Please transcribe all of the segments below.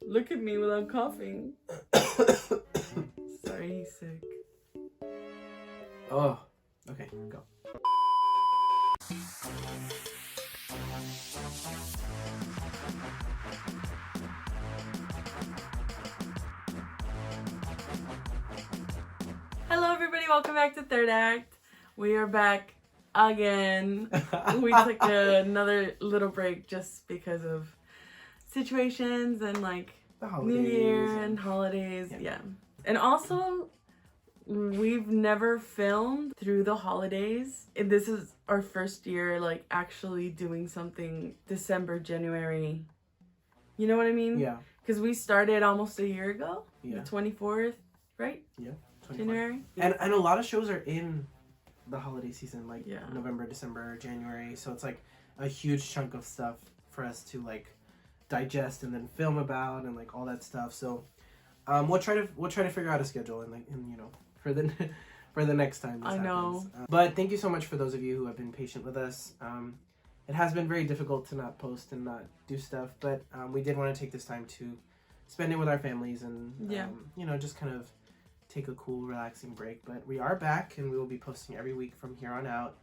Look at me without coughing. Sorry, he's sick. Oh, okay, go. Hello, everybody. Welcome back to Third Act. We are back again. We took another little break just because of situations and like The New holidays Year and holidays. Yeah. And also, we've never filmed through the holidays. And this is our first year like actually doing something December, January. You know what I mean? Yeah. Because we started almost a year ago. Yeah. The 24th, right? Yeah. 25. January. And a lot of shows are in the holiday season, like Yeah. November, December, January. So it's like a huge chunk of stuff for us to like digest and then film about and like all that stuff. So we'll try to figure out a schedule and you know for the for the next time this I know. happens. But thank you so much for those of you who have been patient with us. It has been very difficult to not post and not do stuff, but we did want to take this time to spend it with our families and you know, just kind of take a cool, relaxing break. But we are back, and we will be posting every week from here on out,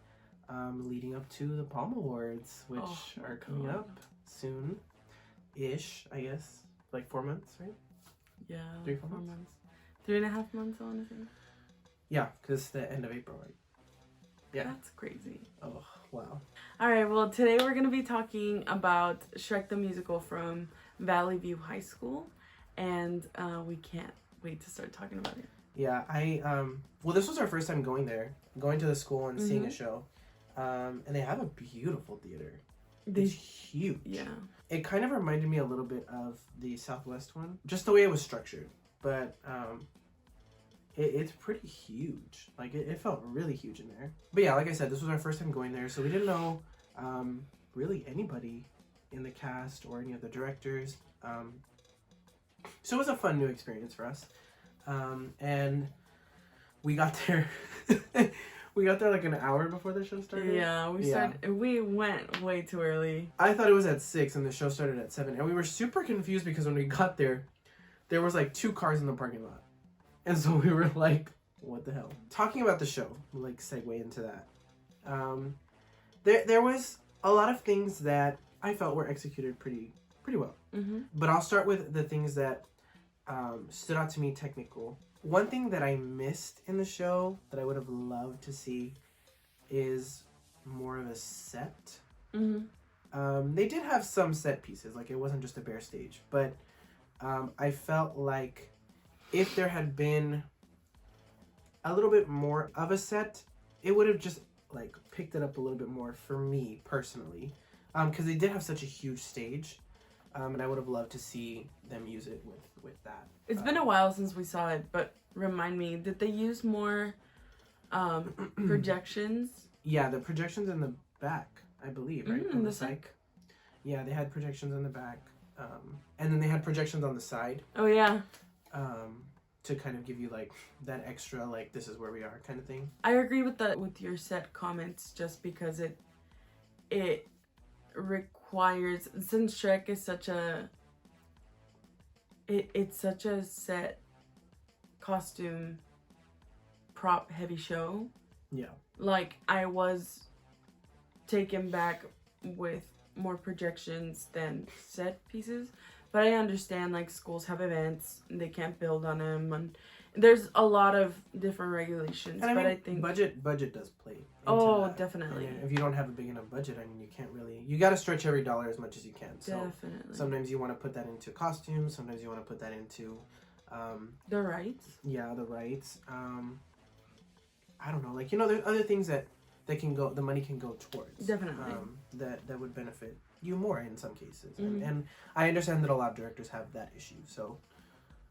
leading up to the Palm Awards, which are coming up soon-ish, I guess. Like 4 months, right? Yeah. 3, 4 4 months? months. 3.5 months, I want to say. Yeah, because it's the end of April, right? Yeah. That's crazy. Oh, wow. All right, well, today we're going to be talking about Shrek the Musical from Valley View High School, and we can't wait to start talking about it. Yeah, well, this was our first time going to the school and seeing a show. And they have a beautiful theater. It's huge. Yeah. It kind of reminded me a little bit of the Southwest one, just the way it was structured. But it's pretty huge. Like, it felt really huge in there. But yeah, like I said, this was our first time going there, so we didn't know really anybody in the cast or any of the directors. So it was a fun new experience for us. And we got there. We got there like an hour before the show started. Yeah, we went way too early. I thought it was at 6 and the show started at 7. And we were super confused because when we got there was like 2 cars in the parking lot. And so we were like, what the hell? Talking about the show, we'll like segue into that. There was a lot of things that I felt were executed pretty well. Mm-hmm. But I'll start with the things that stood out to me technical. One thing that I missed in the show that I would have loved to see is more of a set. Mm-hmm. They did have some set pieces, like it wasn't just a bare stage, but I felt like if there had been a little bit more of a set, it would have just like picked it up a little bit more for me personally, because they did have such a huge stage. And I would have loved to see them use it with that. It's been a while since we saw it, but remind me, did they use more projections? Yeah, the projections in the back, I believe, right? In the psych. Yeah, they had projections in the back. And then they had projections on the side. Oh, yeah. To kind of give you like that extra, like, this is where we are kind of thing. I agree with your set comments, just because it requires, since Shrek is such a it's such a set costume prop heavy show. Yeah. Like, I was taken back with more projections than set pieces, but I understand like schools have events and they can't build on them, and there's a lot of different regulations. And I think budget does play into that. Definitely. And if you don't have a big enough budget, I mean, you can't really, you got to stretch every dollar as much as you can. So Definitely. sometimes you want to put that into costumes, sometimes you want to put that into the rights. Yeah, the rights. I don't know, like, you know, there's other things that can go, the money can go towards. Definitely. That would benefit you more in some cases. Mm-hmm. And I understand that a lot of directors have that issue. So,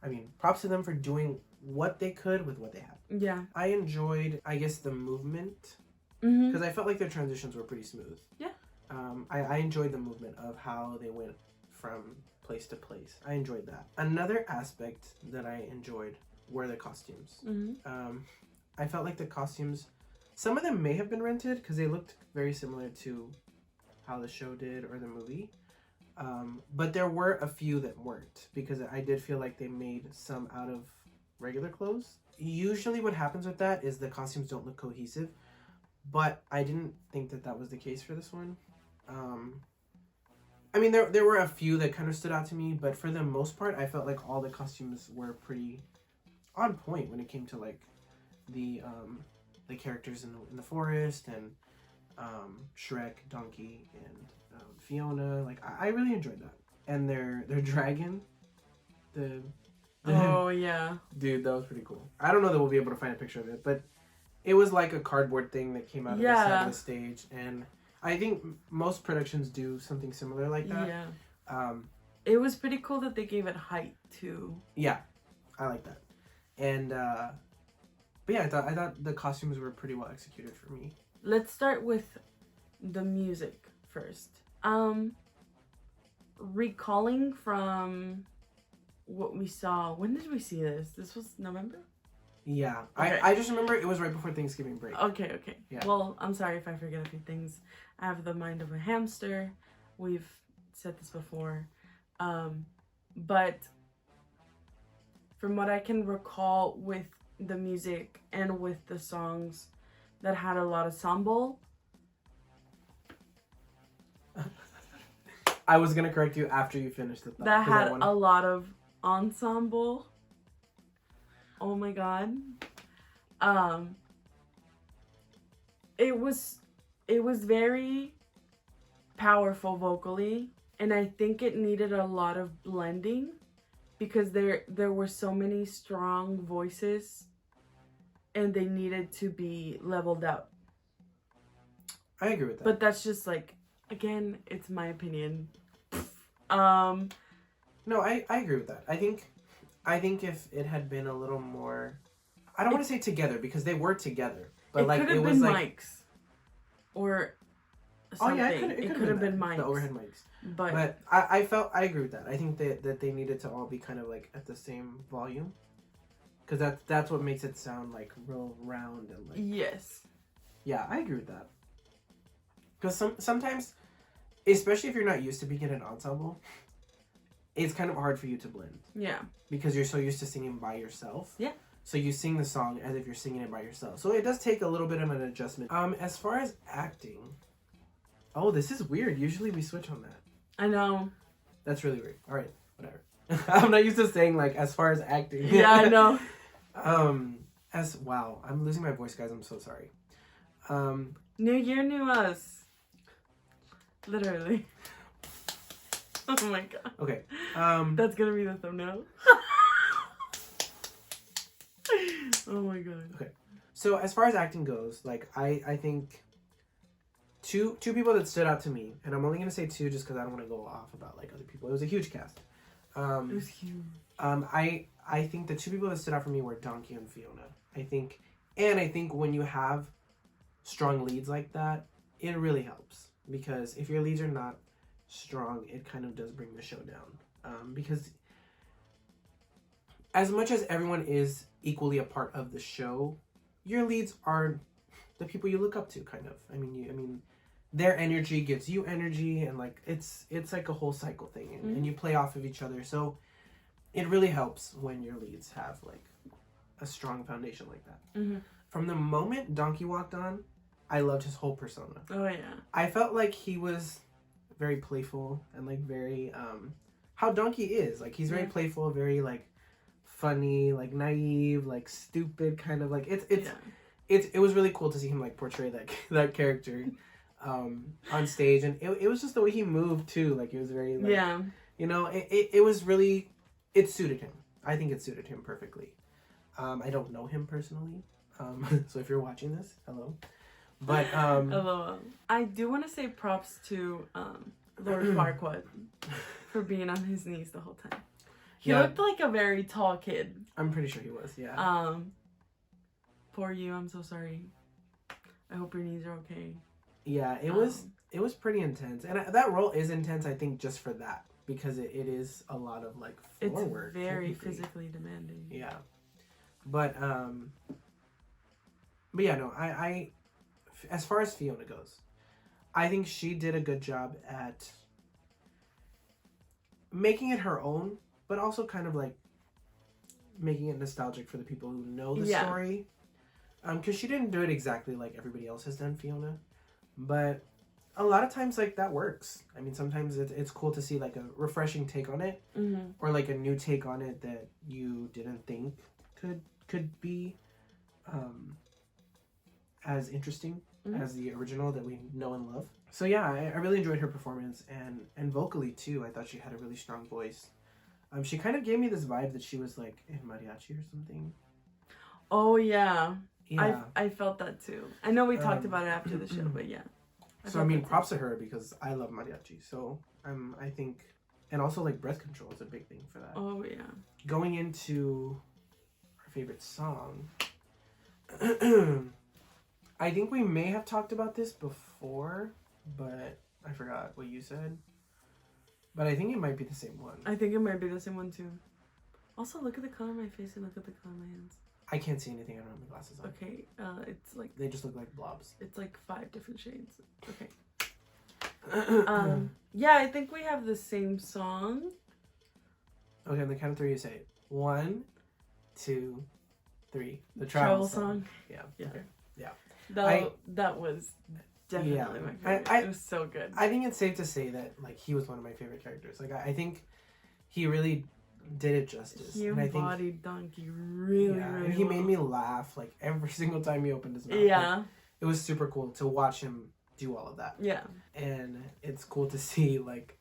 I mean, props to them for doing what they could with what they had. Yeah. I enjoyed, I guess, the movement, Mm-hmm. because I felt like their transitions were pretty smooth. Yeah. I enjoyed the movement of how they went from place to place. I enjoyed that. Another aspect that I enjoyed were the costumes. Mm-hmm. I felt like the costumes, some of them may have been rented because they looked very similar to how the show did or the movie. But there were a few that weren't, because I did feel like they made some out of regular clothes. Usually what happens with that is the costumes don't look cohesive, but I didn't think that that was the case for this one. I mean, there were a few that kind of stood out to me, but for the most part, I felt like all the costumes were pretty on point when it came to like the characters in the forest, and Shrek, Donkey, and Fiona. Like I really enjoyed that, and their dragon, the Oh yeah. dude, that was pretty cool. I don't know that we'll be able to find a picture of it, but it was like a cardboard thing that came out of the side of the stage, and I think most productions do something similar like that. Yeah. It was pretty cool that they gave it height too. Yeah, I like that, and but yeah, I thought the costumes were pretty well executed for me. Let's start with the music first. Recalling from what we saw, when did we see this? This was November? Yeah, Okay. I just remember it was right before Thanksgiving break. Okay. Yeah. Well, I'm sorry if I forget a few things. I have the mind of a hamster. We've said this before. But from what I can recall with the music and with the songs that had a lot of samba. I was gonna correct you after you finished the thought. That had a lot of ensemble. Oh my god. It was very powerful vocally, and I think it needed a lot of blending because there were so many strong voices and they needed to be leveled out. I agree with that. But that's just like, again, it's my opinion. No, I agree with that. I think if it had been a little more, I don't want to say together because they were together, but it like could have it was been like mics or something. it could have been mics. the overhead mics. But I agree with that. I think that they needed to all be kind of like at the same volume, because that's what makes it sound like real round and like. yes. Yeah, I agree with that. Because sometimes, especially if you're not used to being in an ensemble, it's kind of hard for you to blend. Yeah. Because you're so used to singing by yourself. Yeah. So you sing the song as if you're singing it by yourself. So it does take a little bit of an adjustment. As far as acting, oh, this is weird. Usually we switch on that. I know. That's really weird. All right, whatever. I'm not used to saying like as far as acting. Yeah, I know. Wow, I'm losing my voice, guys. I'm so sorry. New year, new us. Literally. Oh my god. Okay. That's gonna be the thumbnail. Oh my god. Okay. So as far as acting goes, like I think two people that stood out to me, and I'm only gonna say two just because I don't want to go off about like other people. It was a huge cast. It was huge. I think the two people that stood out for me were Donkey and Fiona. I think when you have strong leads like that, it really helps, because if your leads are not strong, it kind of does bring the show down. Because as much as everyone is equally a part of the show, your leads are the people you look up to, kind of. I mean, their energy gives you energy, and like it's like a whole cycle thing, and you play off of each other. So it really helps when your leads have like a strong foundation like that. Mm-hmm. From the moment Donkey walked on, I loved his whole persona. Oh yeah. I felt like he was very playful and like very how Donkey is. Like he's very playful, very like funny, like naive, like stupid, kind of like it was really cool to see him like portray that character on stage, and it was just the way he moved too. Like it was very like, you know, it was really, it suited him. I think it suited him perfectly. I don't know him personally, so if you're watching this, hello. But hello. I do want to say props to Lord Farquaad for being on his knees the whole time. He looked like a very tall kid. I'm pretty sure he was, yeah. Poor you, I'm so sorry. I hope your knees are okay. Yeah, it was pretty intense. And that role is intense, I think, just for that. Because it is a lot of, like, floor work. It's very physically demanding. Yeah. But yeah, no, I as far as Fiona goes, I think she did a good job at making it her own, but also kind of like making it nostalgic for the people who know the story. Because she didn't do it exactly like everybody else has done Fiona, but a lot of times like that works. I mean, sometimes it's cool to see like a refreshing take on it, or like a new take on it that you didn't think could be as interesting as the original that we know and love. So yeah, I really enjoyed her performance, and vocally too. I thought she had a really strong voice. She kind of gave me this vibe that she was like in mariachi or something. Oh yeah. Yeah. I felt that too. I know we talked about it after the show, but yeah. So I mean, props to her because I love mariachi. So I think, and also like Breath Control is a big thing for that. Oh yeah. Going into our favorite song, I think we may have talked about this before, but I forgot what you said. But I think it might be the same one. I think it might be the same one too. Also, look at the color of my face and look at the color of my hands. I can't see anything. I don't have my glasses on. Okay, it's like They just look like blobs. it's like 5 different shades. Okay. Yeah, I think we have the same song. Okay, on the count of 3, you say it. 1, 2, 3. The Travel song. Yeah. Yeah. Okay. Yeah. That was definitely my favorite. It was so good. I think it's safe to say that like he was one of my favorite characters. Like I think he really did it justice. He and I embodied Donkey really, really and he well. made me laugh like every single time he opened his mouth. Yeah. Like, it was super cool to watch him do all of that. Yeah. And it's cool to see like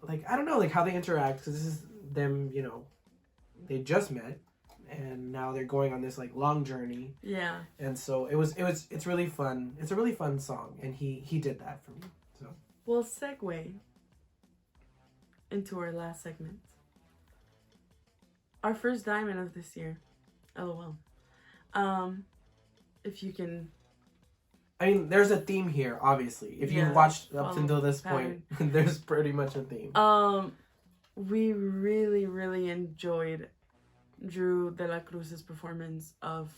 I don't know like how they interact, because this is them, you know, they just met and now they're going on this like long journey. Yeah. And so it's really fun. It's a really fun song, and he did that for me. So We'll segue into our last segment. Our first diamond of this year. LOL. If you can... I mean, there's a theme here, obviously. If you watched up until this point, there's pretty much a theme. We really, really enjoyed Drew De La Cruz's performance of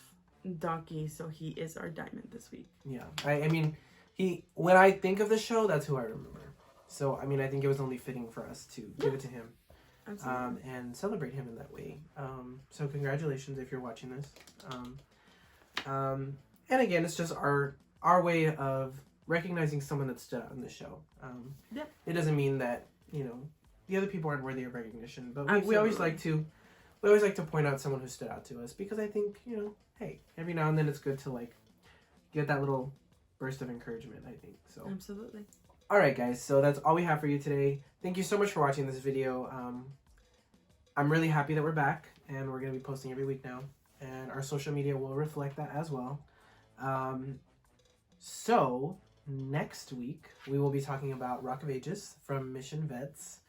Donkey, so he is our diamond this week. Yeah. I mean, when I think of the show, that's who I remember. So, I mean, I think it was only fitting for us to give it to him. Absolutely. And celebrate him in that way. So congratulations if you're watching this. And again, it's just our way of recognizing someone that stood out in the show. It doesn't mean that, you know, the other people aren't worthy of recognition, but we always like to point out someone who stood out to us, because I think, you know, hey, every now and then it's good to like get that little burst of encouragement, I think. So Absolutely. All right, guys, so that's all we have for you today. Thank you so much for watching this video. I'm really happy that we're back, and we're going to be posting every week now, and our social media will reflect that as well. So next week, we will be talking about Rock of Ages from Mission Vets.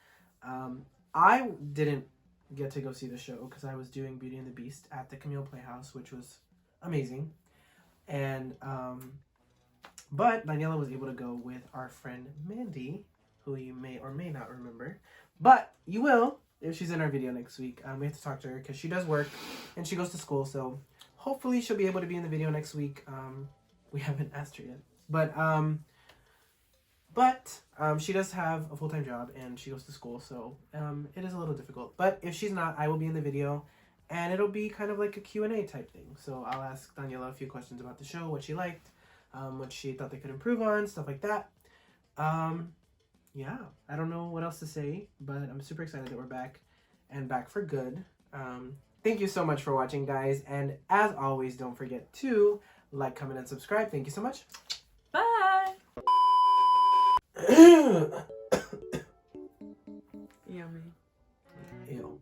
I didn't get to go see the show because I was doing Beauty and the Beast at the Camille Playhouse, which was amazing. And but Daniela was able to go with our friend Mandy, who you may or may not remember, but you will if she's in our video next week. We have to talk to her because she does work and she goes to school, so hopefully she'll be able to be in the video next week. We haven't asked her yet, but she does have a full-time job and she goes to school, so it is a little difficult. But if she's not, I will be in the video, and it'll be kind of like a Q&A type thing. So I'll ask Daniela a few questions about the show, what she liked, what she thought they could improve on, stuff like that. Yeah, I don't know what else to say, but I'm super excited that we're back, and back for good. Thank you so much for watching, guys, and as always, don't forget to like, comment, and subscribe. Thank you so much. Bye! Yummy. Ew.